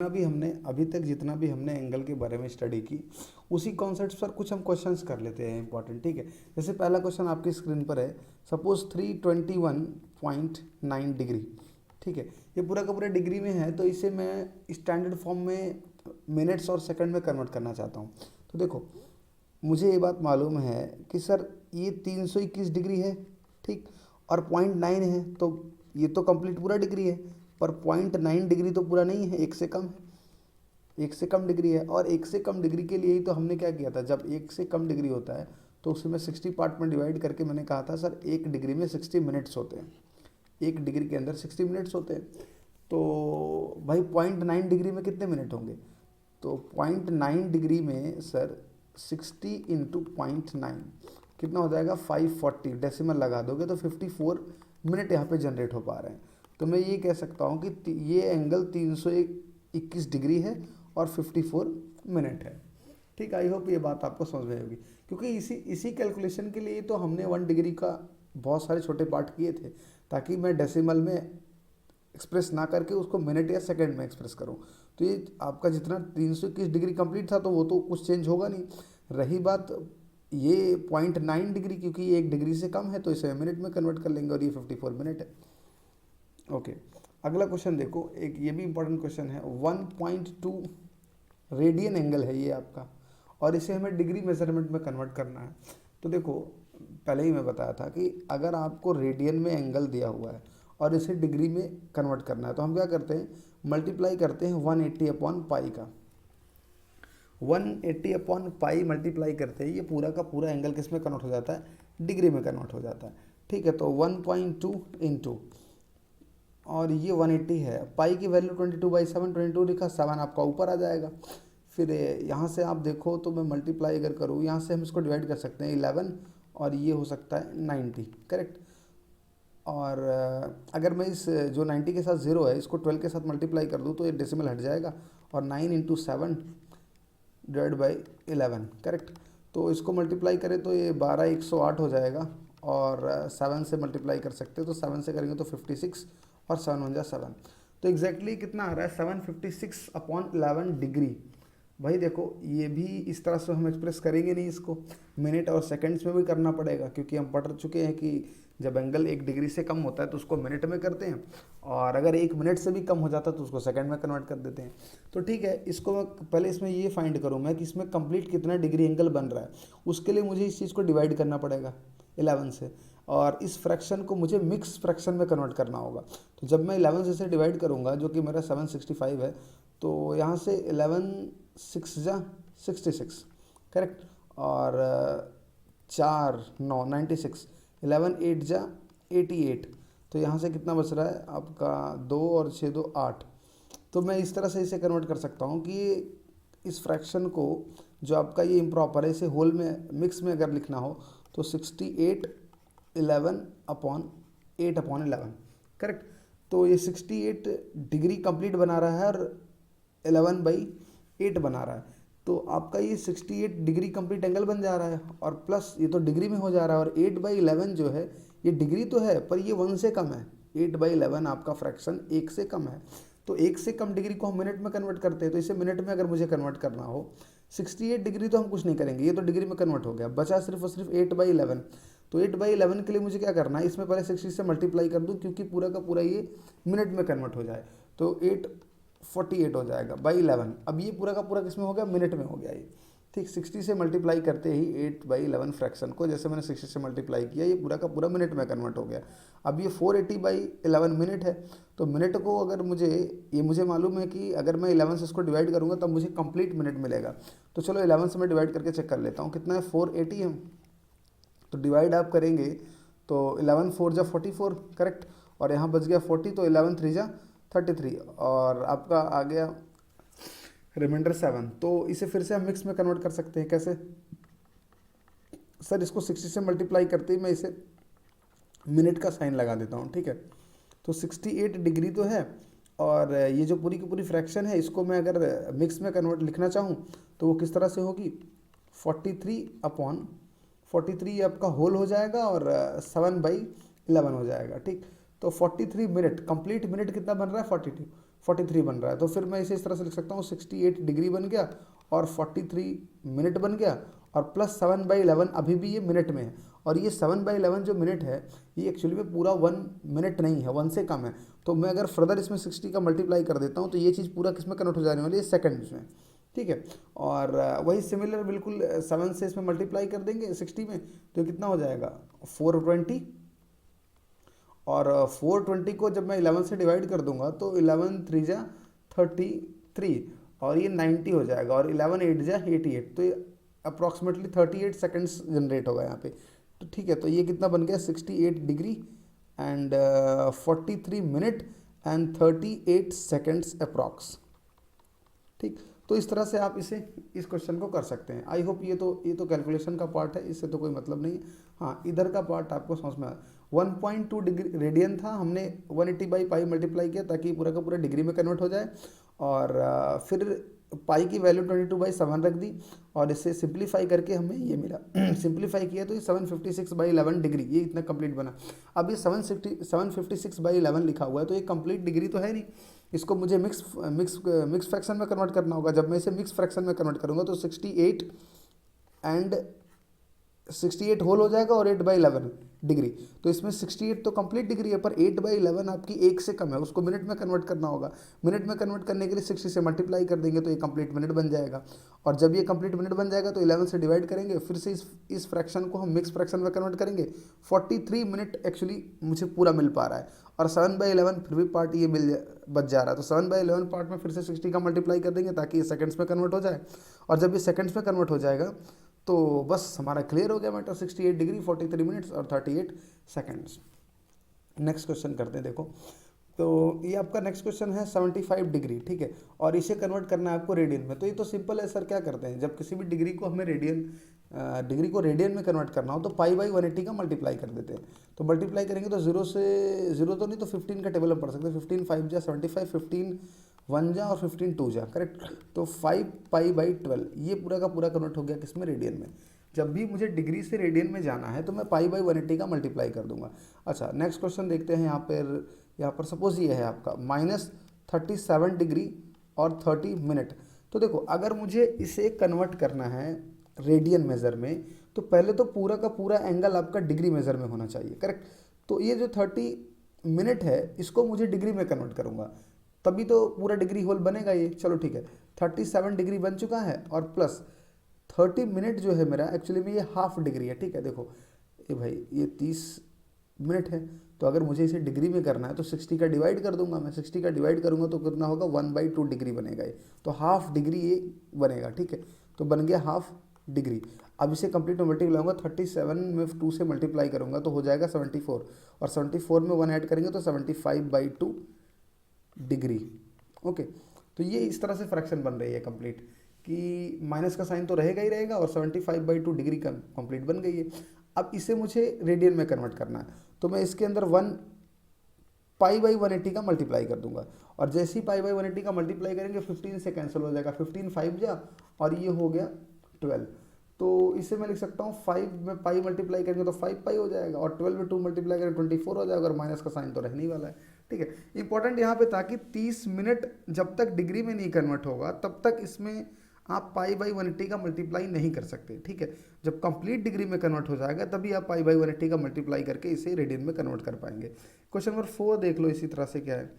भी हमने अभी तक जितना भी हमने एंगल के बारे में स्टडी की, उसी कॉन्सेप्ट पर कुछ हम क्वेश्चंस कर लेते हैं इंपॉर्टेंट, ठीक है। जैसे पहला क्वेश्चन आपकी स्क्रीन पर है, सपोज 321.9 डिग्री, ठीक है। ये पूरा का पूरा डिग्री में है, तो इसे मैं स्टैंडर्ड फॉर्म में मिनट्स और सेकंड में कन्वर्ट करना चाहता हूँ। तो देखो, मुझे ये बात मालूम है कि सर ये 321 डिग्री है, ठीक, और 0.9 है, तो ये तो कंप्लीट पूरा डिग्री है, पर 0.9 डिग्री तो पूरा नहीं है, एक से कम है, एक से कम डिग्री है। और एक से कम डिग्री के लिए ही तो हमने क्या किया था, जब एक से कम डिग्री होता है तो उसे मैं 60 पार्ट में डिवाइड करके मैंने कहा था सर एक डिग्री में 60 मिनट्स होते हैं, एक डिग्री के अंदर 60 मिनट्स होते हैं। तो भाई 0.9 डिग्री में कितने मिनट होंगे, तो 0.9 डिग्री में सर 60 इंटू 0.9 कितना हो जाएगा 540, डेसिमल लगा दोगे तो 54 मिनट यहाँ पे जनरेट हो पा रहे हैं। तो मैं ये कह सकता हूँ कि ये एंगल 321 डिग्री है और 54 मिनट है, ठीक। आई होप ये बात आपको समझ में होगी, क्योंकि इसी कैलकुलेशन के लिए तो हमने 1 डिग्री का बहुत सारे छोटे पार्ट किए थे, ताकि मैं डेसिमल में एक्सप्रेस ना करके उसको मिनट या सेकंड में एक्सप्रेस करूं। तो ये आपका जितना 321 डिग्री कंप्लीट था तो वो तो कुछ चेंज होगा नहीं। रही बात ये 0.9 डिग्री, क्योंकि ये 1 डिग्री से कम है तो इसे मिनट में कन्वर्ट कर लेंगे और ये 54 मिनट है। ओके, अगला क्वेश्चन देखो, एक ये भी इंपॉर्टेंट क्वेश्चन है। 1.2 रेडियन एंगल है ये आपका, और इसे हमें डिग्री मेजरमेंट में कन्वर्ट करना है। तो देखो, पहले ही मैं बताया था कि अगर आपको रेडियन में एंगल दिया हुआ है और इसे डिग्री में कन्वर्ट करना है, तो हम क्या करते हैं, मल्टीप्लाई करते हैं 180 अपॉन पाई का। 180 अपॉन पाई मल्टीप्लाई करते हैं, ये पूरा का पूरा एंगल किस में कन्वर्ट हो जाता है, डिग्री में कन्वर्ट हो जाता है, ठीक है। तो 1.2 इंटू, और ये 180 है, पाई की वैल्यू 22/7, 22 लिखा, 7 आपका ऊपर आ जाएगा। फिर यहाँ से आप देखो तो मैं मल्टीप्लाई अगर करूँ, यहाँ से हम इसको डिवाइड कर सकते हैं 11, और ये हो सकता है 90, करेक्ट। और अगर मैं इस जो 90 के साथ 0 है इसको 12 के साथ मल्टीप्लाई कर दूँ तो ये डेसिमल हट जाएगा, और 9 इंटू 7 डिवाइड बाई 11, करेक्ट। तो इसको मल्टीप्लाई करें तो ये 12 108 हो जाएगा, और 7 से मल्टीप्लाई कर सकते हैं, तो 7 से करेंगे तो 56, और 7 1 जा 7, तो एग्जैक्टली कितना आ रहा है 756 अपॉन 11 डिग्री। भाई देखो, ये भी इस तरह से हम एक्सप्रेस करेंगे नहीं, इसको मिनट और सेकंड्स में भी करना पड़ेगा, क्योंकि हम पढ़ चुके हैं कि जब एंगल 1 डिग्री से कम होता है तो उसको मिनट में करते हैं, और अगर 1 मिनट से भी कम हो जाता है तो उसको सेकंड में कन्वर्ट कर देते हैं। तो ठीक है, इसको मैं पहले इसमें ये फाइंड करूँ मैं कि इसमें कंप्लीट कितना डिग्री एंगल बन रहा है, उसके लिए मुझे इस चीज़ को डिवाइड करना पड़ेगा 11 से, और इस फ्रैक्शन को मुझे मिक्स फ्रैक्शन में कन्वर्ट करना होगा। तो जब मैं 11 से इसे डिवाइड करूँगा, जो कि मेरा 765 है, तो यहाँ से 11 6 जा 66, करेक्ट, और 4 9 96, 11 8 जा 88, तो यहाँ से कितना बच रहा है आपका 2 और 6 2 8। तो मैं इस तरह से इसे कन्वर्ट कर सकता हूँ कि इस फ्रैक्शन को, जो आपका ये इम्प्रॉपर है, इसे होल में मिक्स में अगर लिखना हो तो 68 11 अपॉन 8 अपॉन 11, करेक्ट। तो ये 68 डिग्री कंप्लीट बना रहा है और 11/8 बना रहा है, तो आपका ये 68 डिग्री कंप्लीट एंगल बन जा रहा है, और प्लस ये तो डिग्री में हो जा रहा है, और 8/11 जो है ये डिग्री तो है पर ये 1 से कम है। 8/11 आपका फ्रैक्शन 1 से कम है, तो 1 से कम डिग्री को हम मिनट में कन्वर्ट करते हैं, तो इसे मिनट में अगर मुझे कन्वर्ट करना हो, 68 डिग्री तो हम कुछ नहीं करेंगे, ये तो डिग्री में कन्वर्ट हो गया, बचा सिर्फ और सिर्फ 8/11। तो 8/11 के लिए मुझे क्या करना है, इसमें पहले 60 से मल्टीप्लाई कर दूँ, क्योंकि पूरा का पूरा ये मिनट में कन्वर्ट हो जाए, तो 848 हो जाएगा बाई 11। अब ये पूरा का पूरा किस में हो गया, मिनट में हो गया ये, ठीक। 60 से मल्टीप्लाई करते ही 8/11 फ्रैक्शन को, जैसे मैंने 60 से मल्टीप्लाई किया, ये पूरा का पूरा मिनट में कन्वर्ट हो गया। अब ये 480/11 मिनट है, तो मिनट को अगर मुझे मालूम है कि अगर मैं 11 से इसको डिवाइड करूँगा तब मुझे कंप्लीट मिनट मिलेगा। तो चलो 11 से मैं डिवाइड करके चेक कर लेता हूँ, कितना है 480 है, तो डिवाइड आप करेंगे तो 11 4 जा 44, करेक्ट, और यहाँ बच गया 40, तो 11 3 जा 33, और आपका आ गया रिमाइंडर 7। तो इसे फिर से हम मिक्स में कन्वर्ट कर सकते हैं, कैसे सर, इसको 60 से मल्टीप्लाई करते ही मैं इसे मिनट का साइन लगा देता हूँ, ठीक है। तो 68 डिग्री तो है, और ये जो पूरी की पूरी फ्रैक्शन है, इसको मैं अगर मिक्स में कन्वर्ट लिखना चाहूँ तो वो किस तरह से होगी, 43/43 आपका होल हो जाएगा, और 7/11 हो जाएगा, ठीक। तो 43 मिनट कंप्लीट, मिनट कितना बन रहा है 42, 43 बन रहा है। तो फिर मैं इसे इस तरह से लिख सकता हूँ 68 डिग्री बन गया और 43 मिनट बन गया, और प्लस 7/11 अभी भी ये मिनट में है। और ये 7/11 जो मिनट है ये एक्चुअली में पूरा 1 मिनट नहीं है, 1 से कम है। तो मैं अगर फर्दर इसमें 60 का मल्टीप्लाई कर देता हूँ तो ये चीज़ पूरा किस में कन्वर्ट हो जाने वाली है, सेकंड्स में। ठीक है, और वही सिमिलर बिल्कुल 7 से इसमें मल्टीप्लाई कर देंगे 60 में, तो कितना हो जाएगा 420। और 420 को जब मैं 11 से डिवाइड कर दूंगा तो 11 3 जा 33 और ये 90 हो जाएगा, और 11 8 जा 88, तो ये अप्रॉक्सीमेटली 38 सेकंड्स जनरेट होगा यहाँ पे। तो ठीक है, तो ये कितना बन गया 68 degree and 43 minute and 38 seconds approx. ठीक, तो इस तरह से आप इस क्वेश्चन को कर सकते हैं। आई होप ये तो कैलकुलेशन का पार्ट है, इससे तो कोई मतलब नहीं है। हाँ, इधर का पार्ट आपको समझ में आया। 1.2 डिग्री रेडियन था, हमने 180/पाई मल्टीप्लाई किया ताकि पूरा का पूरा डिग्री में कन्वर्ट हो जाए, और फिर पाई की वैल्यू 22/7 रख दी, और इससे सिंप्लीफाई करके हमें ये मिला। सिंप्लीफाई किया तो ये 756/11 डिग्री, ये इतना कंप्लीट बना। अब ये 756/11 लिखा हुआ है, तो ये कंप्लीट डिग्री तो है नहीं, इसको मुझे मिक्स फ्रैक्शन में कन्वर्ट करना होगा। जब मैं इसे मिक्स फ्रैक्शन में कन्वर्ट करूँगा तो 68 होल हो जाएगा और 8/11 डिग्री। तो इसमें 68 तो कंप्लीट डिग्री है, पर 8/11 आपकी 1 से कम है, उसको मिनट में कन्वर्ट करना होगा। मिनट में कन्वर्ट करने के लिए 60 से मल्टीप्लाई कर देंगे तो ये कंप्लीट मिनट बन जाएगा। और जब ये कंप्लीट मिनट बन जाएगा तो 11 से डिवाइड करेंगे, फिर से इस फ्रैक्शन को हम मिक्स फ्रैक्शन में कन्वर्ट करेंगे। 43 मिनट एक्चुअली मुझे पूरा मिल पा रहा है, और 7/11 फिर भी पार्ट ये बच जा रहा है। तो 7/11 पार्ट में फिर से 60 का मल्टीप्लाई कर देंगे ताकि ये सेकंड्स में कन्वर्ट हो जाए, और जब ये सेकंड्स में कन्वर्ट हो जाएगा तो बस हमारा क्लियर हो गया मैटर। 68 डिग्री 43 मिनट्स और 38 सेकंड्स। नेक्स्ट क्वेश्चन करते हैं। देखो, तो ये आपका नेक्स्ट क्वेश्चन है 75 डिग्री, ठीक है, और इसे कन्वर्ट करना है आपको रेडियन में। तो ये तो सिंपल है सर, क्या करते हैं, जब किसी भी डिग्री को हमें डिग्री को रेडियन में कन्वर्ट करना हो तो π/180 का मल्टीप्लाई कर देते हैं। तो मल्टीप्लाई करेंगे तो 0 से 0 तो नहीं, तो 15 का टेबल हम पढ़ सकते हैं। 15 5 जा 75, 15 1 जा और 15 2 जा, करेक्ट। तो 5π/12 ये पूरा का पूरा कन्वर्ट हो गया किसमें, रेडियन में। जब भी मुझे डिग्री से रेडियन में जाना है तो मैं π/180 का मल्टीप्लाई कर दूंगा। अच्छा, नेक्स्ट क्वेश्चन देखते हैं। यहाँ पर सपोज ये है आपका -37 डिग्री और 30 मिनट। तो देखो, अगर मुझे इसे कन्वर्ट करना है रेडियन मेज़र में तो पहले तो पूरा का पूरा एंगल आपका डिग्री मेज़र में होना चाहिए, करेक्ट। तो ये जो 30 मिनट है इसको मुझे डिग्री में कन्वर्ट करूँगा तभी तो पूरा डिग्री होल बनेगा ये। चलो ठीक है, 37 डिग्री बन चुका है, और प्लस 30 मिनट जो है मेरा एक्चुअली में ये हाफ डिग्री है। ठीक है, देखो ये भाई ये 30 मिनट है, तो अगर मुझे इसे डिग्री में करना है तो 60 का डिवाइड कर दूंगा मैं। 60 का डिवाइड करूंगा तो कितना होगा, 1/2 डिग्री बनेगा ये, तो हाफ डिग्री ये बनेगा। ठीक है, तो बन गया हाफ डिग्री। अब इसे कंप्लीट में मल्टीप्लाई होगा, 37 में 2 से मल्टीप्लाई करूंगा तो हो जाएगा 74, और 74 में 1 ऐड करेंगे तो 75/2 डिग्री। ओके, तो ये इस तरह से फ्रैक्शन बन रही है कंप्लीट, कि माइनस का साइन तो रहेगा ही रहेगा, और 75/2 डिग्री का कंप्लीट बन गई है। अब इसे मुझे रेडियन में कन्वर्ट करना है, तो मैं इसके अंदर 1 π/180 का मल्टीप्लाई कर दूंगा, और जैसे ही π/180 का मल्टीप्लाई करेंगे 15 से कैंसिल हो जाएगा, 15 5 जा और ये हो गया 12। तो इसे मैं लिख सकता हूँ 5 में पाई मल्टीप्लाई करेंगे तो 5π हो जाएगा, और 12 में 2 मल्टीप्लाई करेंगे 24 हो जाएगा, और माइनस का साइन तो रहने ही वाला है। ठीक है, इंपॉर्टेंट यहाँ पे था कि 30 मिनट जब तक डिग्री में नहीं कन्वर्ट होगा तब तक इसमें आप π/180 का मल्टीप्लाई नहीं कर सकते। ठीक है, जब कंप्लीट डिग्री में कन्वर्ट हो जाएगा तभी आप π/180 का मल्टीप्लाई करके इसे रेडियन में कन्वर्ट कर पाएंगे। क्वेश्चन नंबर 4 देख लो, इसी तरह से क्या है,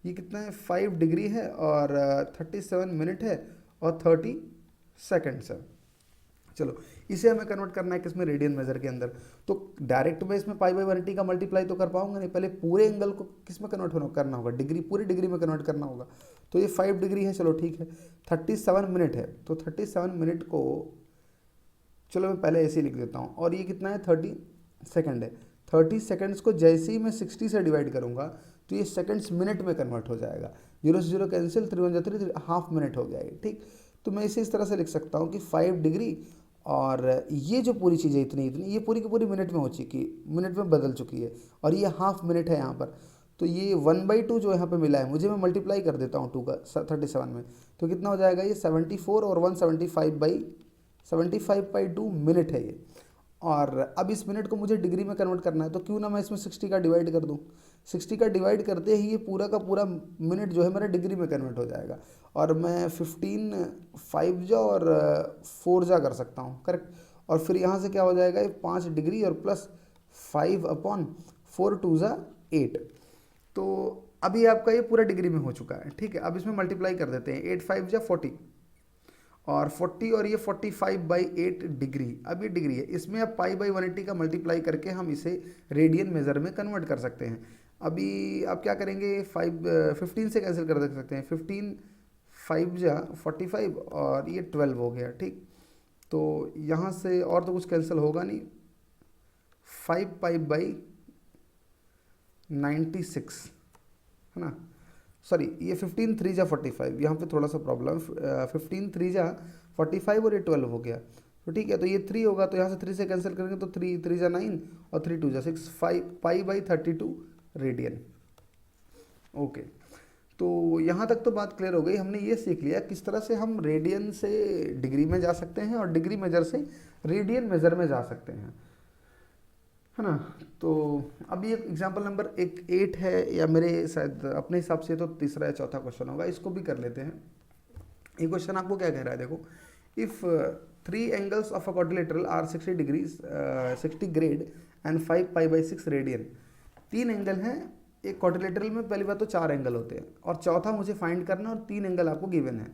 ये कितना है, 5 डिग्री है और 37 मिनट है और 30 सेकेंड्स है। चलो, इसे हमें कन्वर्ट करना है किसमें, रेडियन मेजर के अंदर। तो डायरेक्ट में इसमें π/180 का मल्टीप्लाई तो कर पाऊंगा नहीं, पहले पूरे एंगल को किसमें कन्वर्ट करना होगा, डिग्री, पूरी डिग्री में कन्वर्ट करना होगा। तो ये 5 डिग्री है, चलो ठीक है। 37 मिनट है, तो 37 मिनट को चलो मैं पहले ऐसे ही लिख देता हूँ, और ये कितना है, 30 सेकेंड है। 30 सेकेंड्स को जैसे ही मैं 60 से डिवाइड करूँगा तो ये सेकेंड्स मिनट में कन्वर्ट हो जाएगा। 0 से 0 कैंसिल, 3 1 3, हाफ मिनट हो गया ये। ठीक, तो मैं इसे इस तरह से लिख सकता हूँ कि 5 डिग्री, और ये जो पूरी चीज़ है इतनी ये पूरी की पूरी मिनट में हो चुकी, मिनट में बदल चुकी है, और ये हाफ मिनट है यहाँ पर। तो ये 1/2 जो यहाँ पे मिला है मुझे, मैं मल्टीप्लाई कर देता हूँ 2 का 37 में, तो कितना हो जाएगा ये 74 और 175/2 मिनट है ये। और अब इस मिनट को मुझे डिग्री में कन्वर्ट करना है, तो क्यों ना मैं इसमें 60 का डिवाइड कर दूँ। 60 का डिवाइड करते ही ये पूरा का पूरा मिनट जो है मेरा डिग्री में कन्वर्ट हो जाएगा, और मैं 15 5 जा और 4 जा कर सकता हूँ, करेक्ट। और फिर यहाँ से क्या हो जाएगा, ये 5 डिग्री और प्लस 5/4 2 जा 8। तो अभी आपका ये पूरा डिग्री में हो चुका है, ठीक है। अब इसमें मल्टीप्लाई कर देते हैं, 8 5 जा 40 और 40 और ये 45/8 डिग्री। अब ये डिग्री है, इसमें अब π/180 का मल्टीप्लाई करके हम इसे रेडियन मेजर में कन्वर्ट कर सकते हैं। अभी आप क्या करेंगे, 15 से कैंसिल कर दे सकते हैं, 15 5 जा 45 और ये 12 हो गया, ठीक। तो यहाँ से और तो कुछ कैंसिल होगा नहीं, 5π/96 है ना, सॉरी ये 15 3 जा 45, यहाँ पे थोड़ा सा प्रॉब्लम, 15 3 जा 45 और ये 12 हो गया, तो ठीक है। तो ये 3 होगा, तो यहाँ से 3 से कैंसिल करेंगे तो 3 3 जा 9 और 3 2 जा 6, 5π/32 रेडियन। ओके, तो यहाँ तक तो बात क्लियर हो गई। हमने ये सीख लिया किस तरह से हम रेडियन से डिग्री में जा सकते हैं और डिग्री मेजर से रेडियन मेजर में जा सकते हैं, है ना। तो अभी एक एग्जांपल नंबर 8 है, या मेरे शायद अपने हिसाब से तो तीसरा या चौथा क्वेश्चन होगा, इसको भी कर लेते हैं। ये क्वेश्चन आपको क्या कह रहा है, देखो, if 3 angles of a quadrilateral are 60 degrees 60 grade and 5π/6 रेडियन। 3 एंगल हैं एक क्वाड्रिलेटरल में, पहली बात तो 4 एंगल होते हैं और चौथा मुझे फाइंड करना और 3 एंगल आपको गिवन है।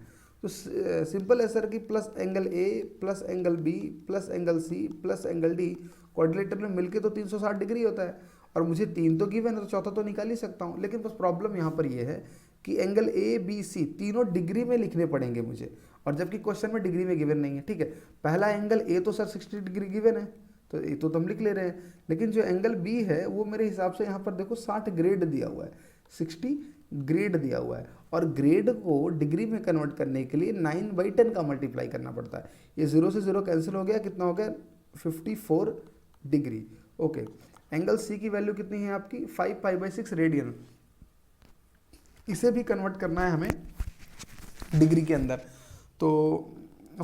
तो सिंपल है सर कि plus angle A plus angle B plus angle C plus angle D quadrilateral में मिलके तो 360 डिग्री होता है, और मुझे 3 तो गिवन है तो चौथा तो निकाल ही सकता हूँ। लेकिन बस प्रॉब्लम यहाँ पर ये है कि एंगल ए बी सी तीनों डिग्री में लिखने पड़ेंगे मुझे, और जबकि क्वेश्चन में डिग्री में गिवन नहीं है, ठीक है। पहला एंगल ए तो सर 60 डिग्री गिवन है, तो ये तो हम लिख ले रहे हैं, लेकिन जो एंगल बी है वो मेरे हिसाब से यहाँ पर देखो 60 ग्रेड दिया हुआ है, 60 ग्रेड दिया हुआ है, और ग्रेड को डिग्री में कन्वर्ट करने के लिए 9/10 का मल्टीप्लाई करना पड़ता है। ये 0 से 0 कैंसिल हो गया, कितना हो गया 54 डिग्री। ओके, एंगल सी की वैल्यू कितनी है आपकी 5π/6 रेडियन, इसे भी कन्वर्ट करना है हमें डिग्री के अंदर। तो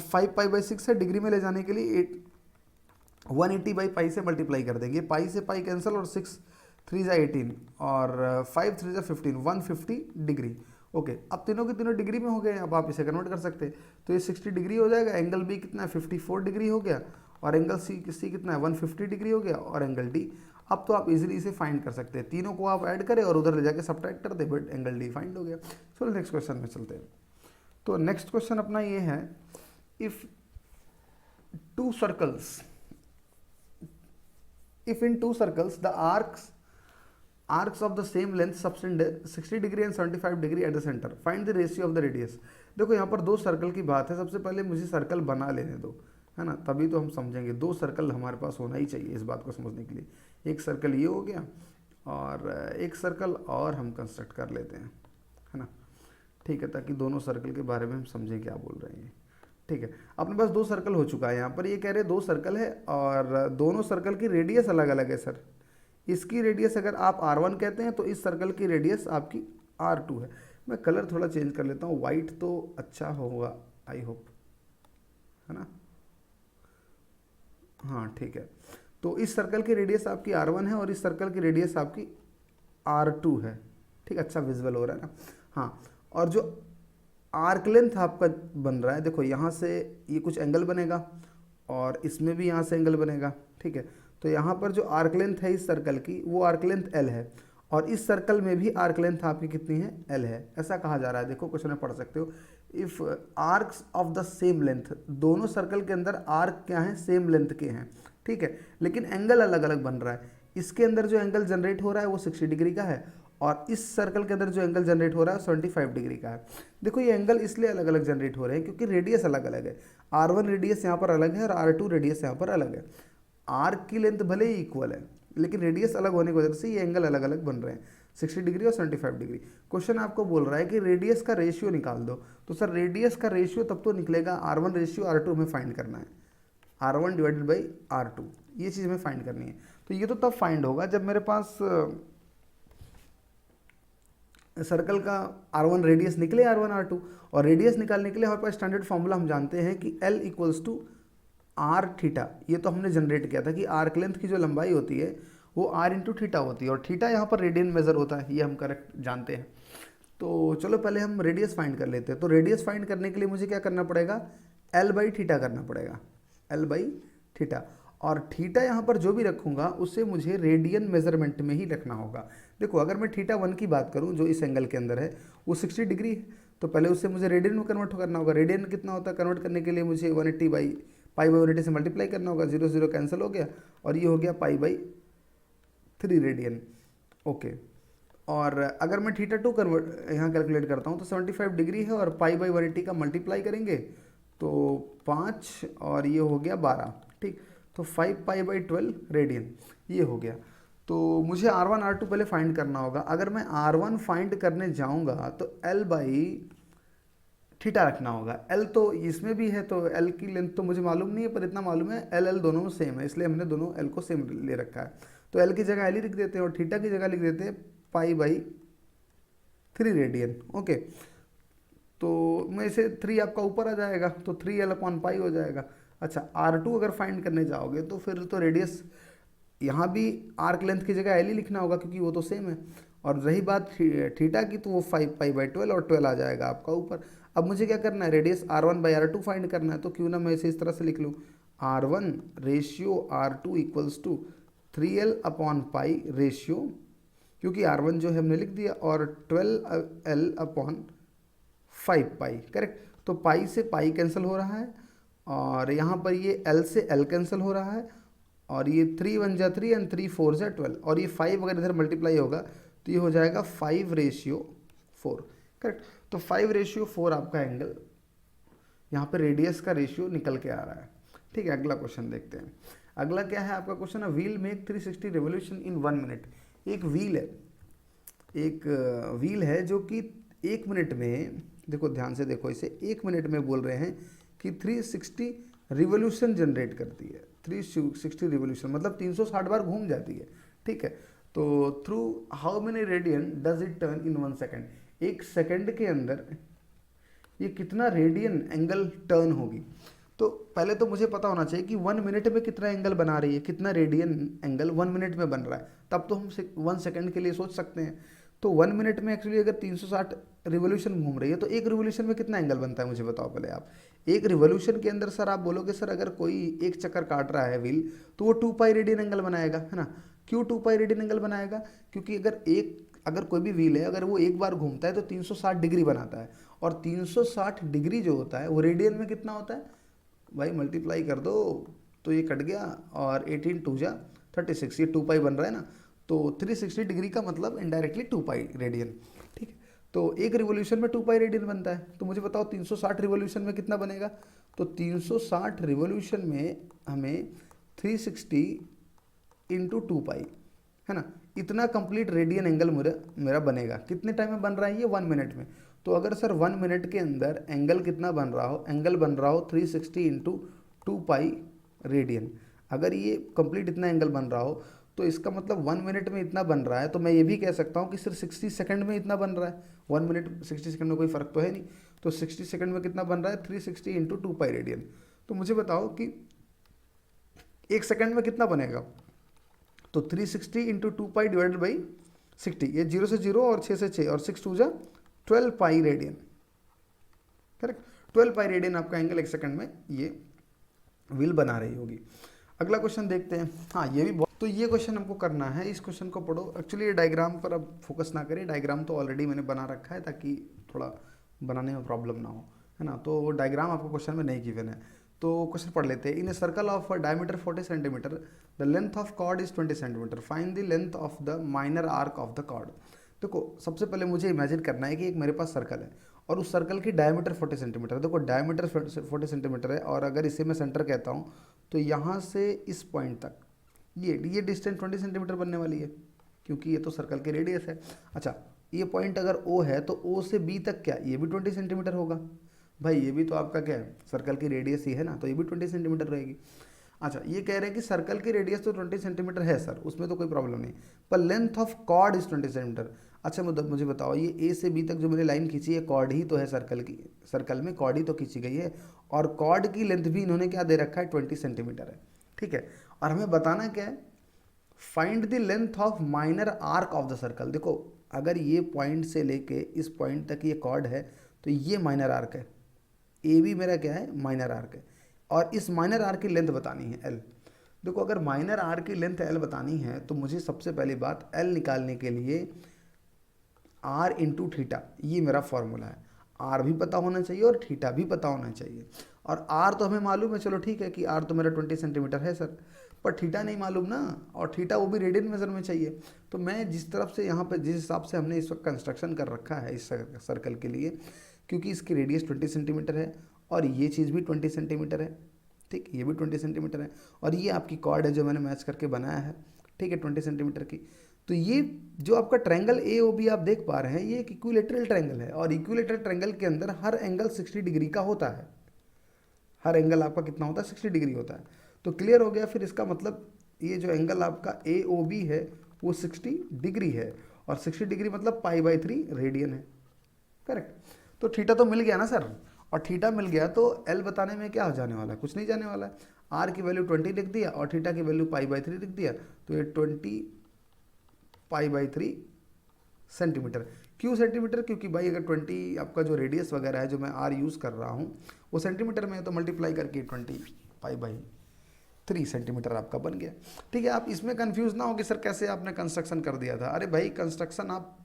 5π/6 है, डिग्री में ले जाने के लिए 180/π से मल्टीप्लाई कर देंगे, पाई से पाई कैंसिल और 6 3 जा 18 और 5 3 जा 15, 150 डिग्री। ओके, अब तीनों के तीनों डिग्री में हो गए, अब आप इसे कन्वर्ट कर सकते हैं। तो ये 60 डिग्री हो जाएगा, एंगल बी कितना है 54 डिग्री हो गया, और एंगल सी कितना है 150 डिग्री हो गया, और एंगल डी। अब तो आप इजीली इसे फाइंड कर सकते हैं, तीनों को आप ऐड करें और उधर ले जाके सब्ट्रैक्ट कर दे, बट एंगल डी फाइंड हो गया। चलो नेक्स्ट क्वेश्चन में चलते हैं। तो नेक्स्ट क्वेश्चन अपना ये है, if two circles, if in two circles the arcs of the same length subtend 60 degree and 75 degree at the center, find the ratio of the radius। देखो यहाँ पर 2 सर्कल की बात है, सबसे पहले मुझे सर्कल बना लेने दो, है ना, तभी तो हम समझेंगे। 2 सर्कल हमारे पास होना ही चाहिए इस बात को समझने के लिए। एक सर्कल ये हो गया और एक सर्कल और हम कंस्ट्रक्ट कर लेते हैं, है ना, ठीक है, ताकि दोनों सर्कल के बारे में हम समझें क्या बोल रहे हैं। ठीक है, अपने पास 2 सर्कल हो चुका है। यहाँ पर ये कह रहे हैं 2 सर्कल है और दोनों सर्कल की रेडियस अलग अलग है सर। इसकी रेडियस अगर आप R1 कहते हैं तो इस सर्कल की रेडियस आपकी R2 है। मैं कलर थोड़ा चेंज कर लेता हूँ, वाइट तो अच्छा होगा आई होप, है ना। हाँ ठीक है, तो इस सर्कल की रेडियस आपकी R1 है और इस सर्कल की रेडियस आपकी R2 है। ठीक, अच्छा विजुअल हो रहा है ना। हाँ, और जो आर्क लेंथ आपका बन रहा है, देखो यहाँ से ये कुछ एंगल बनेगा और इसमें भी यहाँ से एंगल बनेगा। ठीक है, तो यहाँ पर जो आर्क लेंथ है इस सर्कल की वो आर्क लेंथ L है, और इस सर्कल में भी आर्क लेंथ आपकी कितनी है L है, ऐसा कहा जा रहा है। देखो क्वेश्चन में पढ़ सकते हो, if arcs of the same length, दोनों सर्कल के अंदर आर्क क्या है सेम लेंथ के हैं, ठीक है, लेकिन एंगल अलग अलग बन रहा है। इसके अंदर जो एंगल जनरेट हो रहा है वो 60 डिग्री का है और इस सर्कल के अंदर जो एंगल जनरेट हो रहा है 75 डिग्री का है। देखो ये एंगल इसलिए अलग अलग जनरेट हो रहे हैं क्योंकि रेडियस अलग अलग है। R1 रेडियस यहाँ पर अलग है और R2 रेडियस यहाँ पर अलग है। आर्क की लेंथ भले ही इक्वल है लेकिन रेडियस अलग होने की वजह से ये एंगल अलग अलग बन रहे हैं, 60 डिग्री और 75 डिग्री। क्वेश्चन आपको बोल रहा है कि रेडियस का रेशियो निकाल दो, तो सर रेडियस का रेशियो तब तो निकलेगा R1 रेशियो R2 में फाइंड करना है, R1 डिवाइडेड बाई R2, ये चीज़ हमें फाइंड करनी है। तो ये तो तब फाइंड होगा जब मेरे पास सर्कल का R1 रेडियस निकले R1 R2, और रेडियस निकालने के लिए हमारे पास स्टैंडर्ड फॉर्मूला हम जानते हैं कि L equals to R theta. ये तो हमने जनरेट किया था कि आर्क लेंथ की जो लंबाई होती है वो आर इंटू थीटा होती है, और थीटा यहाँ पर रेडियन मेजर होता है, ये हम करेक्ट जानते हैं। तो चलो पहले हम रेडियस फाइंड कर लेते हैं। तो रेडियस फाइंड करने के लिए मुझे क्या करना पड़ेगा, एल बाई थीटा करना पड़ेगा, एल बाई थीटा। और थीटा यहाँ पर जो भी रखूँगा उसे मुझे रेडियन मेजरमेंट में ही रखना होगा। देखो अगर मैं थीटा 1 की बात करूँ जो इस एंगल के अंदर है वो 60 डिग्री है, तो पहले उससे मुझे रेडियन में कन्वर्ट करना होगा। रेडियन कितना होता है, कन्वर्ट करने के लिए मुझे 180 बाई पाई बाई 180 से मल्टीप्लाई करना होगा, 0 0 कैंसिल हो गया, और ये हो गया पाई बाई 3 रेडियन। ओके, और अगर मैं थीटा 2 कन्वर्ट यहाँ कैलकुलेट करता हूँ तो 75 डिग्री है, और पाई बाई 180 का मल्टीप्लाई करेंगे तो 5 और ये हो गया 12, ठीक। तो 5 पाई बाई 12 रेडियन ये हो गया। तो मुझे R1 R2 पहले फाइंड करना होगा। अगर मैं R1 फाइंड करने जाऊँगा तो L बाई थीटा रखना होगा। L तो इसमें भी है, तो L की लेंथ तो मुझे मालूम नहीं है, पर इतना मालूम है L दोनों सेम है, इसलिए हमने दोनों L को सेम ले रखा है। तो L की जगह L ही लिख देते हैं, और थीटा की जगह लिख देते हैं पाई बाई 3 रेडियन। ओके, तो मैं इसे 3 आपका ऊपर आ जाएगा, तो 3L अपॉन पाई हो जाएगा। अच्छा, R2 अगर फाइंड करने जाओगे तो फिर तो रेडियस यहाँ भी आर्क लेंथ की जगह L ही लिखना होगा, क्योंकि वो तो सेम है। और रही बात थीटा की, तो वो 5 पाई बाई 12 और 12 आ जाएगा आपका ऊपर। अब मुझे क्या करना है, radius R1 by R2 find करना है। तो क्यों ना मैं इसे इस तरह से लिख लूँ, R1 ratio R2 equals to 3L upon pi ratio, क्योंकि R1 जो है हमने लिख दिया, और 12L अपॉन 5 पाई, करेक्ट। तो पाई से पाई कैंसिल हो रहा है, और यहाँ पर ये L से L कैंसिल हो रहा है, और ये 3 1 जा 3 एंड 3 4 जा 12, और ये 5 अगर इधर मल्टीप्लाई होगा तो ये हो जाएगा 5 रेशियो 4, करेक्ट। तो 5 रेशियो 4 आपका एंगल, यहाँ पे रेडियस का रेशियो निकल के आ रहा है, ठीक है। अगला क्वेश्चन देखते हैं। अगला क्या है आपका क्वेश्चन है, wheel make 360 revolution in 1 minute. एक व्हील है, एक व्हील है जो कि 1 मिनट में, देखो ध्यान से देखो इसे, 1 मिनट में बोल रहे हैं कि 360 रिवोल्यूशन जनरेट करती है। 360 रिवोल्यूशन मतलब 360 बार घूम जाती है, ठीक है। तो through how many radian does it turn in 1 second, 1 second के अंदर ये कितना रेडियन एंगल टर्न होगी। तो पहले तो मुझे पता होना चाहिए कि 1 मिनट में कितना एंगल बना रही है, कितना रेडियन एंगल 1 मिनट में बन रहा है, तब तो हम 1 सेकेंड के लिए सोच सकते हैं। तो 1 मिनट में एक्चुअली अगर 360 रिवोल्यूशन घूम रही है तो एक रिवोल्यूशन में कितना एंगल बनता है, मुझे बताओ पहले आप। एक रिवोल्यूशन के अंदर सर आप बोलोगे सर अगर कोई एक चक्कर काट रहा है व्हील तो वो 2 पाई रेडियन एंगल बनाएगा, है ना। क्यों 2 पाई रेडियन एंगल बनाएगा, क्योंकि अगर कोई भी व्हील है, अगर वो एक बार घूमता है तो 360 डिग्री बनाता है, और 360 डिग्री जो होता है वो रेडियन में कितना होता है भाई, मल्टीप्लाई कर दो तो ये कट गया, और 18 2 जा 36, ये 2 पाई बन रहा है ना। तो 360 डिग्री का मतलब इनडायरेक्टली 2 पाई रेडियन, ठीक है। तो एक रिवोल्यूशन में 2 पाई रेडियन बनता है। तो मुझे बताओ 360 रिवोल्यूशन में कितना बनेगा। तो 360 रिवोल्यूशन में हमें 360 इंटू 2 पाई, है ना, इतना कंप्लीट रेडियन एंगल मेरा बनेगा। कितने टाइम में बन रहा है ये, 1 मिनट में। तो अगर सर 1 मिनट के अंदर एंगल कितना बन रहा हो, एंगल बन रहा हो 360 इंटू 2 पाई रेडियन, अगर ये कंप्लीट इतना एंगल बन रहा हो तो इसका मतलब 1 मिनट में इतना बन रहा है। तो मैं ये भी कह सकता हूँ कि सिर्फ 60 सेकंड में इतना बन रहा है। 1 मिनट 60 सेकंड में कोई फ़र्क तो है नहीं, तो 60 सेकंड में कितना बन रहा है, 360 इंटू 2 पाई रेडियन। तो मुझे बताओ कि 1 सेकंड में कितना बनेगा। तो 360 इंटू 2 पाई डिवाइडेड बाई 60, ये 0 से 0 और 6 से 6 और 6 2 जा 12 pi radian, correct. 12 pi radian आपका एंगल 1 सेकंड में ये व्हील बना रही होगी। अगला क्वेश्चन देखते हैं। हाँ, ये भी बहुत, तो ये क्वेश्चन हमको करना है, इस क्वेश्चन को पढ़ो। एक्चुअली ये डायग्राम पर अब फोकस ना करें, डायग्राम तो ऑलरेडी मैंने बना रखा है ताकि थोड़ा बनाने में प्रॉब्लम ना हो, है ना। तो डायग्राम आपको क्वेश्चन में नहीं गिवन है। तो क्वेश्चन पढ़ लेते हैं। In a circle of diameter 40 centimetre the length of chord is 20 centimetre, find the length of the minor arc of the chord. देखो सबसे पहले मुझे इमेजिन करना है कि एक मेरे पास सर्कल है और उस सर्कल की डायमीटर 40 सेंटीमीटर। देखो डायमीटर 40 सेंटीमीटर है, और अगर इसे मैं सेंटर कहता हूँ तो यहाँ से इस पॉइंट तक ये डिस्टेंस 20 सेंटीमीटर बनने वाली है, क्योंकि ये तो सर्कल की रेडियस है। अच्छा, ये पॉइंट अगर O है तो O से B तक क्या, ये भी 20 सेंटीमीटर होगा। भाई ये भी तो आपका क्या है, सर्कल की रेडियस ही है ना, तो ये भी 20 सेंटीमीटर रहेगी। अच्छा, ये कह रहे हैं कि सर्कल की रेडियस तो 20 सेंटीमीटर है सर, उसमें तो कोई प्रॉब्लम नहीं, पर length of chord is 20 centimetre. अच्छा मुझे बताओ, ये A से B तक जो मैंने लाइन खींची है कॉर्ड ही तो है सर्कल की, सर्कल में कॉर्ड ही तो खींची गई है, और कॉर्ड की लेंथ भी इन्होंने क्या दे रखा है, 20 सेंटीमीटर है, ठीक है। और हमें बताना क्या है, find the length of minor arc of the circle. देखो अगर ये पॉइंट से लेके इस पॉइंट तक ये कॉर्ड है तो ये माइनर आर्क है, ए बी मेरा क्या है, माइनर आर्क है, और इस माइनर आर्क की लेंथ बतानी है एल। देखो अगर माइनर आर्क की लेंथ एल बतानी है तो मुझे सबसे पहली बात एल निकालने के लिए आर इंटू थीटा, ये मेरा फॉर्मूला है। आर भी पता होना चाहिए और थीटा भी पता होना चाहिए। और आर तो हमें मालूम है, चलो ठीक है कि आर तो मेरा 20 सेंटीमीटर है सर, पर थीटा नहीं मालूम ना, और थीटा वो भी रेडियन मेजर में चाहिए। तो मैं जिस तरफ से यहाँ पे जिस हिसाब से हमने इस वक्त कंस्ट्रक्शन कर रखा है इस सर्कल के लिए, क्योंकि इसकी रेडियस 20 सेंटीमीटर है और ये चीज़ भी 20 सेंटीमीटर है, ठीक, ये भी 20 सेंटीमीटर है, और ये आपकी कॉर्ड है जो मैंने मैच करके बनाया है, ठीक है, 20 सेंटीमीटर की। तो ये जो आपका ट्रायंगल ए ओ बी आप देख पा रहे हैं, ये एक इक्विलेटरल ट्रायंगल है, और इक्विलेटरल ट्रायंगल के अंदर हर एंगल 60 डिग्री का होता है। हर एंगल आपका कितना होता है, 60 डिग्री होता है। तो क्लियर हो गया, फिर इसका मतलब ये जो एंगल आपका ए ओ बी है वो 60 डिग्री है, और 60 डिग्री मतलब π/3 रेडियन है, करेक्ट। तो थीटा तो मिल गया ना सर, और थीटा मिल गया तो एल बताने में क्या हो जाने वाला है, कुछ नहीं जाने वाला है। आर की वैल्यू 20 लिख दिया और थीटा की वैल्यू π/3 लिख दिया, तो ये 20 π/3 सेंटीमीटर। क्यों सेंटीमीटर, क्योंकि भाई अगर 20 आपका जो रेडियस वगैरह है जो मैं आर यूज़ कर रहा हूँ वो सेंटीमीटर में है, तो मल्टीप्लाई करके 20 π/3 सेंटीमीटर आपका बन गया। ठीक है, आप इसमें कंफ्यूज ना हो कि सर कैसे आपने कंस्ट्रक्शन कर दिया था। अरे भाई कंस्ट्रक्शन आप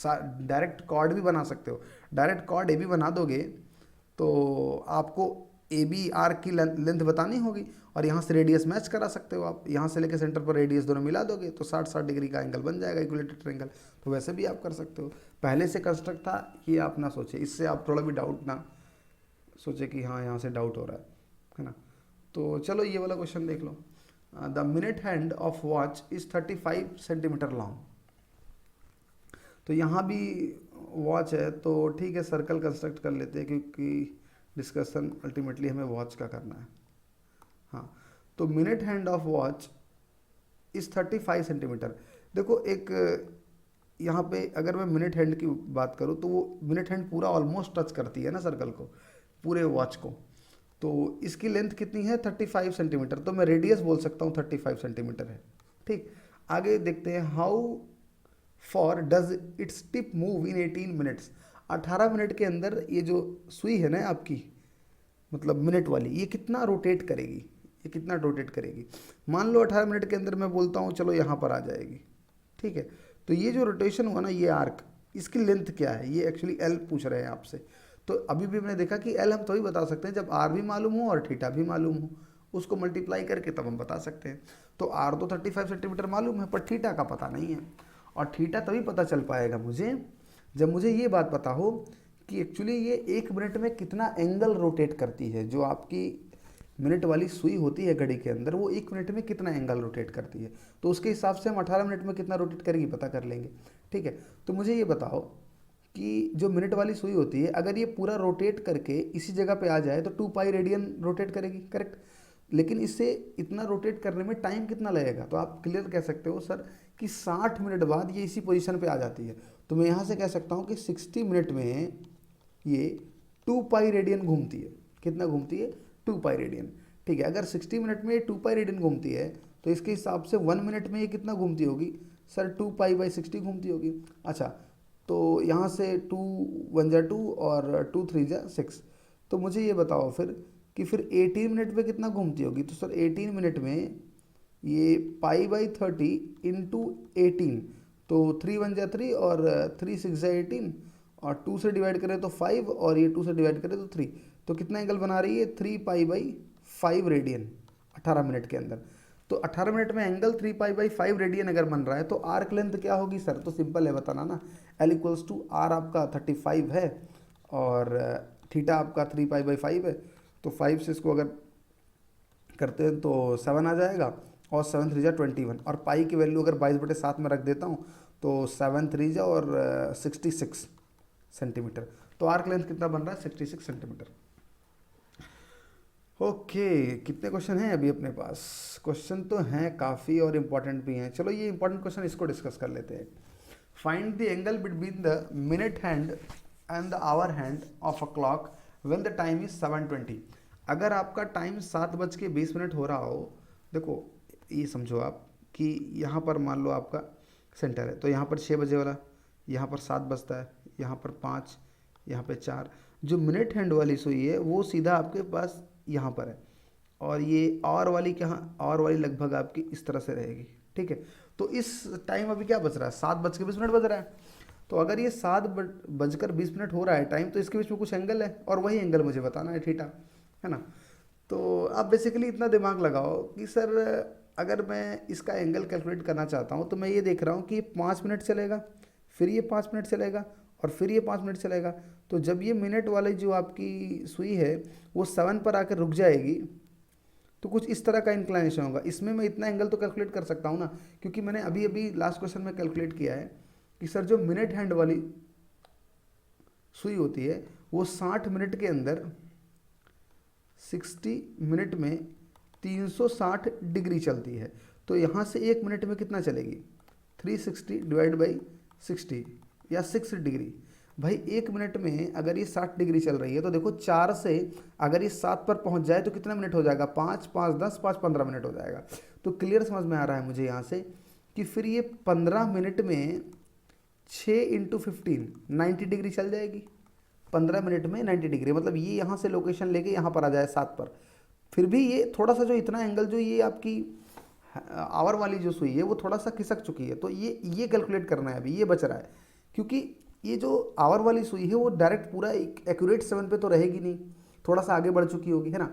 डायरेक्ट कॉर्ड भी बना सकते हो, डायरेक्ट कॉर्ड ए बी बना दोगे तो आपको ए बी आर की लेंथ बतानी होगी, और यहाँ से रेडियस मैच करा सकते हो आप, यहाँ से लेकर सेंटर पर रेडियस दोनों मिला दोगे तो 60-60 डिग्री का एंगल बन जाएगा, इक्विलेटरल ट्रायंगल। तो वैसे भी आप कर सकते हो, पहले से कंस्ट्रक्ट था, ये आप ना सोचे, इससे आप थोड़ा भी डाउट ना सोचे कि हाँ यहाँ से डाउट हो रहा है ना। तो चलो ये वाला क्वेश्चन देख लो। The minute hand of watch is 35 centimetre long. तो यहाँ भी वॉच है, तो ठीक है सर्कल कंस्ट्रक्ट कर लेते हैं, क्योंकि डिस्कशन अल्टीमेटली हमें वॉच का करना है। हाँ, तो minute hand of watch is 35 centimetre. देखो एक यहाँ पे अगर मैं मिनट हैंड की बात करूँ तो वो मिनट हैंड पूरा ऑलमोस्ट टच करती है ना सर्कल को, पूरे वॉच को। तो इसकी लेंथ कितनी है, 35 सेंटीमीटर, तो मैं रेडियस बोल सकता हूँ 35 सेंटीमीटर है। ठीक, आगे देखते हैं, how for does its tip move in 18 minutes. 18 minute के अंदर ये जो सुई है ना आपकी, मतलब मिनट वाली, ये कितना रोटेट करेगी, ये कितना रोटेट करेगी। मान लो 18 मिनट के अंदर मैं बोलता हूँ चलो यहाँ पर आ जाएगी, ठीक है। तो ये जो रोटेशन हुआ ना, ये आर्क, इसकी लेंथ क्या है, ये एक्चुअली एल पूछ रहे हैं आपसे। तो अभी भी मैंने देखा कि एल हम तभी बता सकते हैं जब आर भी मालूम हो और थीटा भी मालूम हो, उसको मल्टीप्लाई करके तब हम बता सकते हैं। तो आर तो 35 सेंटीमीटर मालूम है, पर थीटा का पता नहीं है, और थीटा तभी पता चल पाएगा मुझे जब मुझे ये बात पता हो कि एक्चुअली ये 1 मिनट में कितना एंगल रोटेट करती है। जो आपकी मिनट वाली सुई होती है घड़ी के अंदर, वो 1 मिनट में कितना एंगल रोटेट करती है, तो उसके हिसाब से हम 18 मिनट में कितना रोटेट करेगी पता कर लेंगे। ठीक है, तो मुझे ये बताओ कि जो मिनट वाली सुई होती है, अगर ये पूरा रोटेट करके इसी जगह पे आ जाए तो 2 पाई रेडियन रोटेट करेगी, करेक्ट। लेकिन इससे इतना रोटेट करने में टाइम कितना लगेगा, तो आप क्लियर कह सकते हो सर कि 60 मिनट बाद ये इसी पोजीशन पे आ जाती है। तो मैं यहाँ से कह सकता हूँ कि 60 मिनट में ये 2 पाई रेडियन घूमती है। कितना घूमती है, 2 पाई रेडियन। ठीक है, अगर 60 मिनट में 2 पाई रेडियन घूमती है तो इसके हिसाब से 1 मिनट में ये कितना घूमती होगी सर, 2 पाई बाई 60 घूमती होगी। अच्छा, तो यहाँ से 2 1 जा 2 और 2 3 जा 6। तो मुझे ये बताओ फिर कि फिर 18 मिनट में कितना घूमती होगी। तो सर 18 मिनट में ये π/30 इंटू 18, तो 3 1 जा 3 और 3 6 जा 18, और 2 से डिवाइड करें तो 5 और ये 2 से डिवाइड करें तो 3, तो कितना एंगल बना रही है 3 π/5 रेडियन 18 मिनट के अंदर। तो 18 मिनट में एंगल 3 π/5 रेडियन अगर बन रहा है तो आर्क लेंथ क्या होगी सर, तो सिंपल है बताना ना, L इक्वल्स टू आर आपका 35 है और थीटा आपका 3 π/5 है। तो 5 से इसको अगर करते हैं तो 7 आ जाएगा, और 7 3 जा 21, और पाई की वैल्यू अगर 22/7 में रख देता हूँ तो 7 3 जा और 66 सेंटीमीटर। तो आर्क लेंथ कितना बन रहा है, 66 सेंटीमीटर। ओके, कितने क्वेश्चन हैं अभी अपने पास, क्वेश्चन तो हैं काफ़ी और इम्पॉर्टेंट भी हैं। चलो ये इंपॉर्टेंट क्वेश्चन इसको डिस्कस कर लेते हैं। Find the angle between the minute hand and the hour hand of a clock when the time is 7:20। अगर आपका टाइम 7:20 हो रहा हो, देखो ये समझो आप कि यहाँ पर मान लो आपका सेंटर है, तो यहाँ पर 6 बजे वाला, यहाँ पर 7 बजता है, यहाँ पर 5, यहाँ पे 4। जो मिनट हैंड वाली सुई है वो सीधा आपके पास यहाँ पर है, और ये और वाली कहाँ, और वाली लगभग आपकी इस तरह से रहेगी। ठीक है, तो इस टाइम अभी क्या बज रहा है, 7:20 बज रहा है। तो अगर ये 7:20 हो रहा है टाइम, तो इसके बीच में कुछ एंगल है, और वही एंगल मुझे बताना है, थीटा, है ना। तो आप बेसिकली इतना दिमाग लगाओ कि सर अगर मैं इसका एंगल कैलकुलेट करना चाहता हूँ, तो मैं ये देख रहा हूँ कि ये 5 मिनट चलेगा, फिर ये 5 मिनट चलेगा, और फिर ये 5 मिनट चलेगा। तो जब ये मिनट वाली जो आपकी सुई है वो 7 पर आकर रुक जाएगी, तो कुछ इस तरह का इंक्लाइनेशन होगा। इसमें मैं इतना एंगल तो कैलकुलेट कर सकता हूँ ना, क्योंकि मैंने अभी अभी लास्ट क्वेश्चन में कैलकुलेट किया है कि सर जो मिनट हैंड वाली सुई होती है वो 60 मिनट के अंदर 60 मिनट में 360 डिग्री चलती है। तो यहाँ से 1 मिनट में कितना चलेगी, 360 डिवाइड बाई 60 या 6 डिग्री। भाई 1 मिनट में अगर ये 60 डिग्री चल रही है, तो देखो 4 से अगर ये 7 पर पहुँच जाए तो कितना मिनट हो जाएगा, 5, 5, 10, 5, 15 मिनट हो जाएगा। तो क्लियर समझ में आ रहा है मुझे यहाँ से कि फिर ये 15 मिनट में 6 × 15 90 डिग्री चल जाएगी। 15 मिनट में 90 डिग्री, मतलब ये यहाँ से लोकेशन लेके यहाँ पर आ जाए 7 पर। फिर भी ये थोड़ा सा जो इतना एंगल जो ये आपकी आवर वाली जो सुई है वो थोड़ा सा खिसक चुकी है, तो ये कैलकुलेट करना है अभी, ये बच रहा है। क्योंकि ये जो आवर वाली सुई है वो डायरेक्ट पूरा एक्यूरेट 7 पे तो रहेगी नहीं, थोड़ा सा आगे बढ़ चुकी होगी, है ना।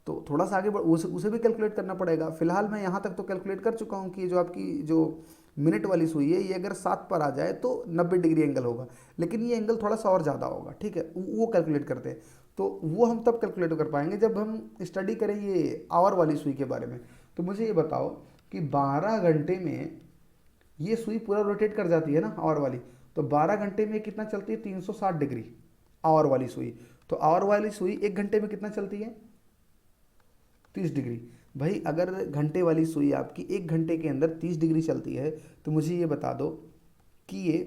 तो थोड़ा सा आगे बढ़ उसे भी कैलकुलेट करना पड़ेगा। फिलहाल मैं यहाँ तक तो कैलकुलेट कर चुका हूँ कि जो आपकी जो मिनट वाली सुई है ये अगर 7 पर आ जाए तो 90 डिग्री एंगल होगा, लेकिन ये एंगल थोड़ा सा और ज़्यादा होगा। ठीक है, वो कैलकुलेट करते हैं, तो वो हम तब कैलकुलेट कर पाएंगे जब हम स्टडी करें ये आवर वाली सुई के बारे में। तो मुझे ये बताओ कि 12 घंटे में ये सुई पूरा रोटेट कर जाती है ना आवर वाली, तो 12 घंटे में कितना चलती है, 360 डिग्री आवर वाली सुई। तो आवर वाली सुई 1 घंटे में कितना चलती है, 30 डिग्री। भाई अगर घंटे वाली सुई आपकी 1 घंटे के अंदर 30 डिग्री चलती है, तो मुझे ये बता दो कि ये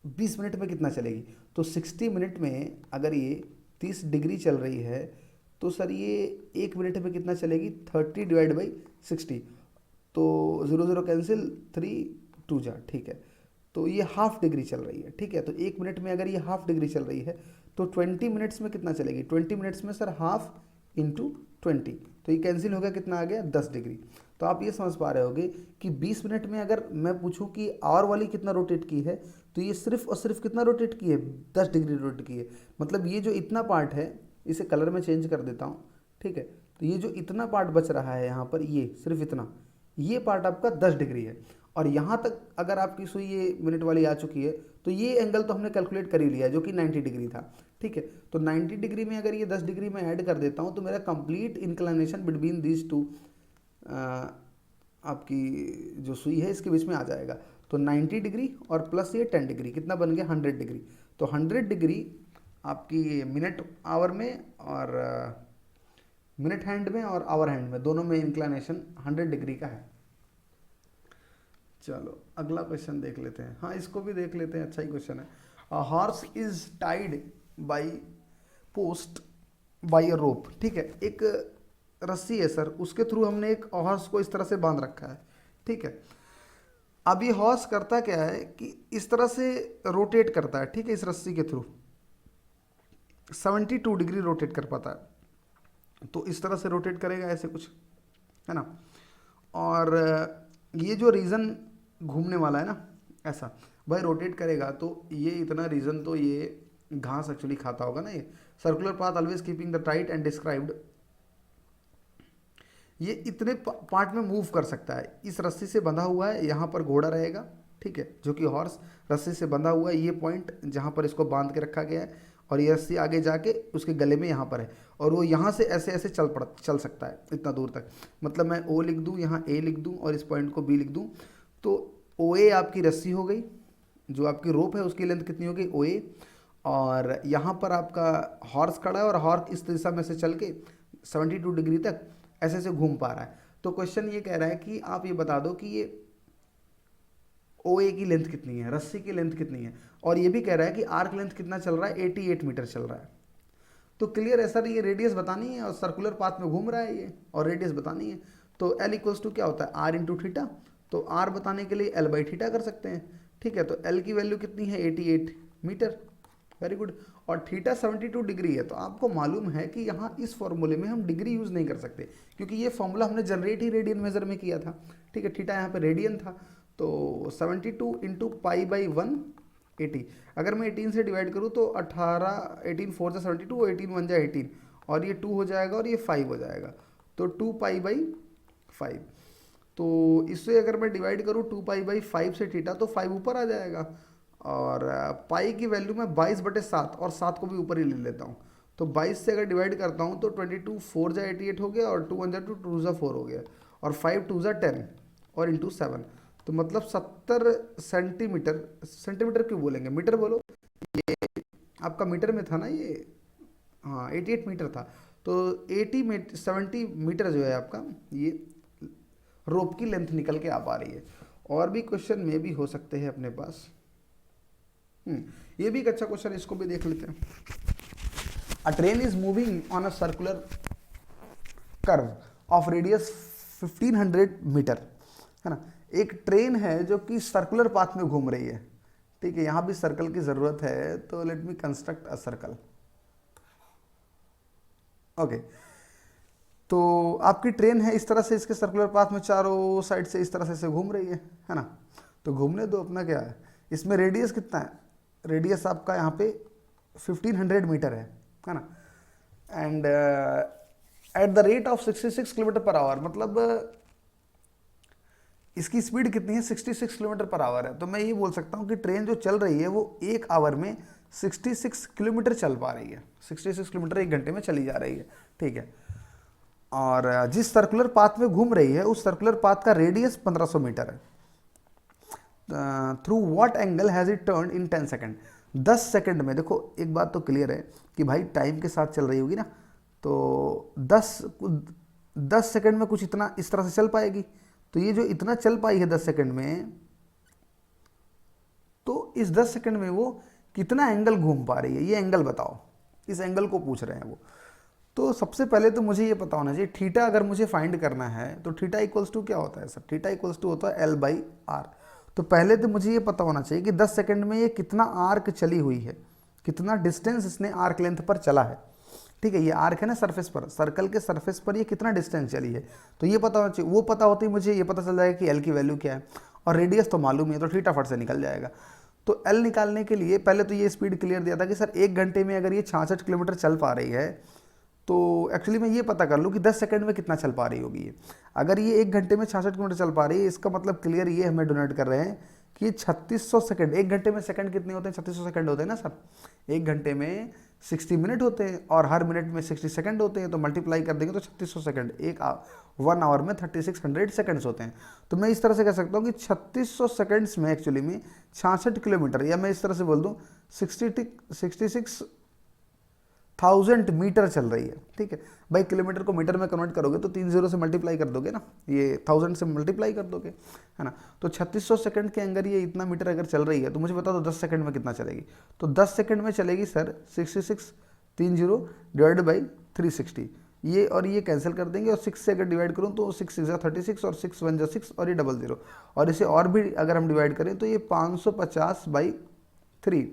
20 मिनट में कितना चलेगी। तो 60 मिनट में अगर ये 30 डिग्री चल रही है, तो सर ये 1 मिनट में कितना चलेगी, 30 डिवाइड बाई 60, तो 0 0 कैंसिल, 3 2 जा। ठीक है, तो ये हाफ डिग्री चल रही है। ठीक है, तो 1 मिनट में अगर ये हाफ डिग्री चल रही है, तो 20 मिनट्स में कितना चलेगी, 20 मिनट्स में सर हाफ इंटू 20, तो ये कैंसिल हो गया, कितना आ गया, 10 डिग्री। तो आप ये समझ पा रहे होगे कि 20 मिनट में अगर मैं पूछूं कि आवर वाली कितना रोटेट की है, तो ये सिर्फ और सिर्फ कितना रोटेट की है, 10 डिग्री रोटेट की है। मतलब ये जो इतना पार्ट है, इसे कलर में चेंज कर देता हूँ। ठीक है, तो ये जो इतना पार्ट बच रहा है यहाँ पर, ये सिर्फ इतना, ये पार्ट आपका 10 डिग्री है। और यहाँ तक अगर आपकी सुई ये मिनट वाली आ चुकी है, तो ये एंगल तो हमने कैलकुलेट कर ही लिया है जो कि 90 डिग्री था। ठीक है, तो 90 डिग्री में अगर ये 10 डिग्री में ऐड कर देता हूँ, तो मेरा complete inclination between these two आपकी जो सुई है इसके बीच में आ जाएगा। तो 90 डिग्री और प्लस ये 10 डिग्री कितना बन गया, 100 डिग्री। तो 100 डिग्री आपकी मिनट आवर में और मिनट हैंड में और आवर हैंड में, दोनों में इंक्लिनेशन 100 डिग्री का है। चलो अगला क्वेश्चन देख लेते हैं। हाँ, इसको भी देख लेते हैं, अच्छा ही क्वेश्चन है। Horse is tied by post by a rope. ठीक है, एक रस्सी है सर, उसके थ्रू हमने एक हॉर्स को इस तरह से बांध रखा है। ठीक है, अब ये हॉर्स करता क्या है कि इस तरह से रोटेट करता है। ठीक है, इस रस्सी के थ्रू 72 डिग्री रोटेट कर पाता है। तो इस तरह से रोटेट करेगा ऐसे कुछ, है ना। और ये जो रीजन घूमने वाला है ना, ऐसा भाई रोटेट करेगा, तो ये इतना रीजन तो ये घास एक्चुअली खाता होगा ना। ये circular path always keeping the tight and described, ये इतने पार्ट में मूव कर सकता है। इस रस्सी से बंधा हुआ है, यहाँ पर घोड़ा रहेगा। ठीक है, जो कि हॉर्स रस्सी से बंधा हुआ है, ये पॉइंट जहाँ पर इसको बांध के रखा गया है, और ये रस्सी आगे जाके उसके गले में यहाँ पर है, और वो यहाँ से ऐसे ऐसे चल सकता है इतना दूर तक। मतलब मैं ओ लिख दूँ, यहाँ ए लिख दूँ, और इस पॉइंट को बी लिख दूँ, तो ओ ए आपकी रस्सी हो गई, जो आपकी रोप है उसकी लेंथ कितनी हो गई, ओ ए। और यहाँ पर आपका हॉर्स खड़ा है, और हॉर्स इस दिशा में से चल के 72 डिग्री तक ऐसे ऐसे घूम पा रहा है। तो क्वेश्चन ये कह रहा है कि आप ये बता दो कि ये ओ ए की लेंथ कितनी है, रस्सी की लेंथ कितनी है, और ये भी कह रहा है कि आर्क लेंथ कितना चल रहा है, 88 मीटर चल रहा है। तो क्लियर है सर, ये रेडियस बतानी है और सर्कुलर पाथ में घूम रहा है ये, और रेडियस बतानी है। तो एल इक्वल्स टू क्या होता है आर इंटू थीटा, तो आर बताने के लिए एल बाई थीटा कर सकते हैं, ठीक है। तो एल की वैल्यू कितनी है 88 मीटर, वेरी गुड। और थीटा 72 डिग्री है, तो आपको मालूम है कि यहाँ इस फॉर्मूले में हम डिग्री यूज़ नहीं कर सकते, क्योंकि ये फॉर्मूला हमने जनरेट ही रेडियन मेजर में किया था, ठीक है। थीटा यहाँ पे रेडियन था, तो 72 इंटू पाई बाई 180, अगर मैं 18 से डिवाइड करूँ तो 18, 18 4 जा 72, 18 1 जा 18, और ये 2 हो जाएगा और ये 5 हो जाएगा, तो 2 पाई बाई 5। तो इससे अगर मैं डिवाइड करूँ 2 पाई बाई 5 से थीटा, तो 5 ऊपर आ जाएगा, और पाई की वैल्यू मैं 22/7 और 7 को भी ऊपर ही ले लेता हूँ, तो 22 से अगर डिवाइड करता हूँ तो 22 4 जा 88 हो गया, और 2 1 जा 2, 2 जा 4 हो गया, और 5 2 जा 10 और इंटू 7, तो मतलब 70 सेंटीमीटर, सेंटीमीटर क्यों बोलेंगे, मीटर बोलो, ये आपका मीटर में था ना ये, हाँ 88 मीटर था, तो 70 मीटर जो है आपका ये रोप की लेंथ निकल के आ पा रही है। और भी क्वेश्चन में भी हो सकते हैं अपने पास, ये भी एक अच्छा क्वेश्चन, इसको भी देख लेते हैं। A train is moving on a circular curve of radius 1500 metre, है ना। एक ट्रेन है जो कि सर्कुलर पाथ में घूम रही है, ठीक है। यहां भी सर्कल की जरूरत है, तो let me construct a circle, okay. तो आपकी ट्रेन है इस तरह से, इसके सर्कुलर पाथ में चारों साइड से इस तरह से घूम रही है ना। तो घूमने दो, अपना क्या है, इसमें रेडियस कितना है, रेडियस आपका यहाँ पे 1500 मीटर है ना। And at the rate of 66 kilometre per hour, मतलब इसकी स्पीड कितनी है 66 किलोमीटर पर आवर है। तो मैं ये बोल सकता हूँ कि ट्रेन जो चल रही है वो 1 आवर में 66 किलोमीटर चल पा रही है, 66 किलोमीटर 1 घंटे में चली जा रही है, ठीक है। और जिस सर्कुलर पाथ में घूम रही है उस सर्कुलर पाथ का रेडियस 1500 मीटर है। Through what angle has it turn in 10 second, 10 second में। देखो एक बात तो क्लियर है कि भाई टाइम के साथ चल रही होगी ना, तो 10 सेकेंड में कुछ इतना इस तरह से चल पाएगी, तो ये जो इतना चल पाई है 10 सेकेंड में, तो इस 10 सेकेंड में वो कितना एंगल घूम पा रही है, ये एंगल बताओ, इस एंगल को पूछ रहे हैं वो। तो सबसे पहले तो मुझे ये पता होना चाहिए, थीटा अगर मुझे फाइंड करना है तो थीटा इक्वल्स टू क्या होता है सर, थीटा इक्वल्स टू होता है L/R। तो पहले तो मुझे ये पता होना चाहिए कि 10 सेकंड में ये कितना आर्क चली हुई है, कितना डिस्टेंस इसने आर्क लेंथ पर चला है, ठीक है। ये आर्क है ना सरफेस पर, सर्कल के सरफेस पर ये कितना डिस्टेंस चली है, तो ये पता होना चाहिए। वो पता होते ही मुझे ये पता चल जाएगा कि एल की वैल्यू क्या है, और रेडियस तो मालूम ही है, तो थीटा फट से निकल जाएगा। तो एल निकालने के लिए पहले तो ये स्पीड क्लियर दिया था कि सर 1 घंटे में अगर ये 66 किलोमीटर चल पा रही है, तो एक्चुअली मैं ये पता कर लूँ कि 10 सेकंड में कितना चल पा रही होगी ये। अगर ये 1 घंटे में 66 किलोमीटर चल पा रही है, इसका मतलब क्लियर ये हमें डोनेट कर रहे हैं कि 3600 सेकंड, 1 घंटे में सेकंड कितने होते हैं, 3600 सेकंड होते हैं ना सर। 1 घंटे में 60 मिनट होते हैं और हर मिनट में 60 सेकंड होते हैं, तो मल्टीप्लाई कर देंगे तो 3600 सेकंड, 1 आवर में 3600 सेकंड्स होते हैं। तो मैं इस तरह से कह सकता हूँ कि 3600 सेकंड्स में एक्चुअली में 66 किलोमीटर, या मैं इस तरह से बोल दूँ 66,000 मीटर चल रही है, ठीक है भाई। किलोमीटर को मीटर में कन्वर्ट करोगे तो 3 0 से मल्टीप्लाई कर दोगे ना, ये 1000 से मल्टीप्लाई कर दोगे, है ना। तो 3600 सेकंड के अंदर ये इतना मीटर अगर चल रही है, तो मुझे बता दो 10 सेकंड में कितना चलेगी। तो 10 सेकंड में चलेगी सर 66 30 डिवाइडेड बाई 360, ये और ये कैंसिल कर देंगे, और 6 से अगर डिवाइड करूँ तो 6 6 36 और 6 1 6, और ये 00, और इसे और भी अगर हम डिवाइड करें तो ये 550/3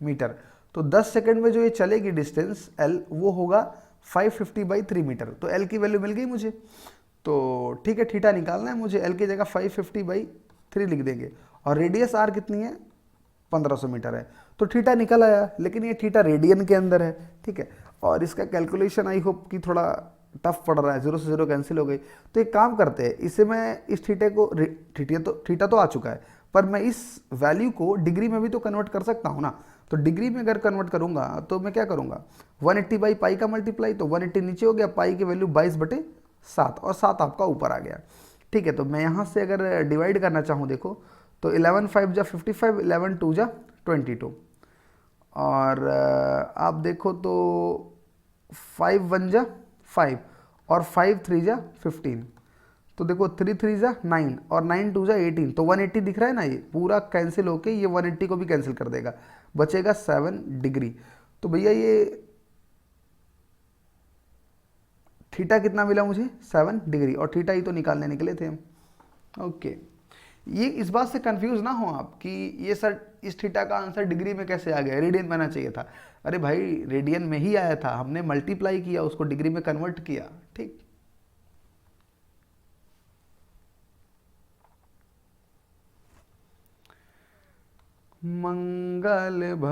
मीटर। तो 10 सेकंड में जो ये चलेगी डिस्टेंस L, वो होगा 550/3 मीटर। तो L की वैल्यू मिल गई मुझे, तो ठीक है थीटा निकालना है मुझे, L की जगह 550/3 लिख देंगे, और रेडियस R कितनी है 1500 मीटर है, तो थीटा निकल आया। लेकिन ये थीटा रेडियन के अंदर है, ठीक है, और इसका कैलकुलेशन आई होप कि थोड़ा टफ पड़ रहा है, 0 से 0 कैंसिल हो गई। तो एक काम करते हैं, इसे मैं इस थीटे को, थीटा तो आ चुका है, पर मैं इस वैल्यू को डिग्री में भी तो कन्वर्ट कर सकता हूँ ना। तो डिग्री में अगर कन्वर्ट करूंगा तो मैं क्या करूंगा, 180/पाई का मल्टीप्लाई, तो 180 नीचे हो गया, पाई की वैल्यू 22/7, और 7 आपका ऊपर आ गया, ठीक है। तो मैं यहाँ से अगर डिवाइड करना चाहूँ देखो, तो 11 5 जा 55, 11 2 जा 22, और आप देखो तो 5 1 जा 5, और 5 3 जा 15, तो देखो 3 3 जा 9, और 9 2 जा 18, तो 180 दिख रहा है ना, ये पूरा कैंसिल होके ये 180 को भी कैंसिल कर देगा, बचेगा 7 डिग्री। तो भैया ये थीटा कितना मिला मुझे 7 डिग्री, और थीटा ही तो निकालने निकले थे हम। ओके, ये इस बात से कंफ्यूज ना हो आप कि ये सर इस थीटा का आंसर डिग्री में कैसे आ गया, रेडियन में आना चाहिए था। अरे भाई रेडियन में ही आया था, हमने मल्टीप्लाई किया उसको, डिग्री में कन्वर्ट किया। ठीक, मंगल